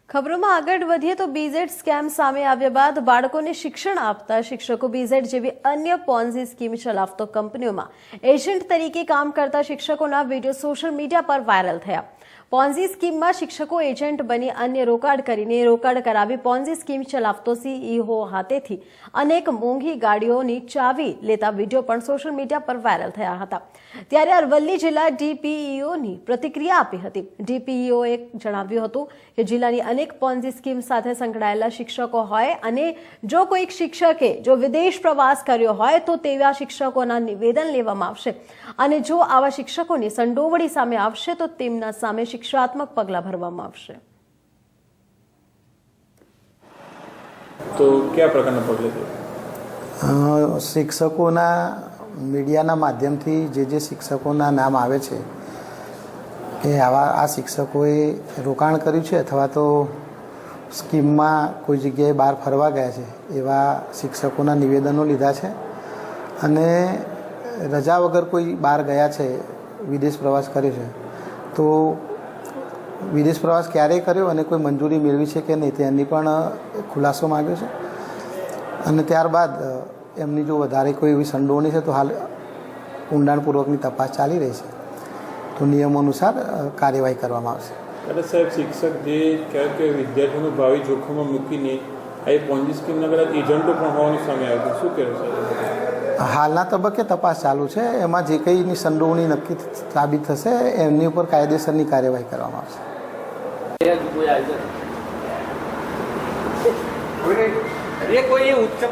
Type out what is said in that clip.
ખબરોમાં આગળ વધીએ તો બીઝેડ સ્કેમ સામે આવ્યા બાદ બાળકોને શિક્ષણ આપતા શિક્ષકો બીઝેડ જેવી અન્ય પોન્ઝી સ્કીમ ચલાવતો કંપનીઓમાં એજન્ટ તરીકે કામ કરતા શિક્ષકોના વિડીયો સોશિયલ મીડિયા પર વાયરલ થયા। પોન્ઝી સ્કીમમાં શિક્ષકો એજન્ટ બની અન્ય રોકાણ કરીને રોકાણ કરાવી પોન્ઝી સ્કીમ ચલાવતો સીઈઓ હાથેથી અનેક મોંઘી ગાડીઓની ચાવી લેતા વિડીયો પણ સોશિયલ મીડિયા પર વાયરલ થયા હતા। ત્યારે અરવલ્લી જિલ્લા ડીપીઈઓની પ્રતિક્રિયા આપી હતી। ડીપીઈઓએ જણાવ્યું હતું કે જિલ્લાની અનેક પોન્ઝી સ્કીમ સાથે સંકળાયેલા શિક્ષકો હોય અને જો કોઈક શિક્ષકે જો વિદેશ પ્રવાસ કર્યો હોય તો તેવા શિક્ષકોના નિવેદન લેવામાં આવશે અને જો આવા શિક્ષકોની સંડોવણી સામે આવશે તો તેમના સામે શિક્ષાત્મક પગલાં ભરવામાં આવશે। તો કયા પ્રકારના પગલાં? શિક્ષકોના મીડિયાના માધ્યમથી જે શિક્ષકોના નામ આવે છે કે આ શિક્ષકોએ રોકાણ કર્યું છે અથવા તો સ્કીમમાં કોઈ જગ્યાએ બહાર ફરવા ગયા છે એવા શિક્ષકોના નિવેદનો લીધા છે અને રજા વગર કોઈ બહાર ગયા છે, વિદેશ પ્રવાસ કર્યો છે તો વિદેશ પ્રવાસ ક્યારે કર્યો અને કોઈ મંજૂરી મેળવી છે કે નહીં તેની પણ ખુલાસો માગ્યો છે અને ત્યારબાદ એમની જો વધારે કોઈ એવી સંડોવણી છે તો હાલ ઊંડાણપૂર્વકની તપાસ ચાલી રહી છે તો નિયમો અનુસાર કાર્યવાહી કરવામાં આવશે। એટલે સાહેબ, શિક્ષક જે કહેવાય કે વિદ્યાર્થીઓનું ભાવિ જોખમમાં મૂકીને આ પોન્ઝી સ્કીમના કદાચ એજન્ટો પણ હોવાનું સામે આવ્યું, શું કહેવું સાહેબ? હાલના તબક્કે તપાસ ચાલુ છે, એમાં જે કંઈની સંડોવણી નક્કી સાબિત થશે એમની ઉપર કાયદેસરની કાર્યવાહી કરવામાં આવશે। કોઈ ઉચ્ચ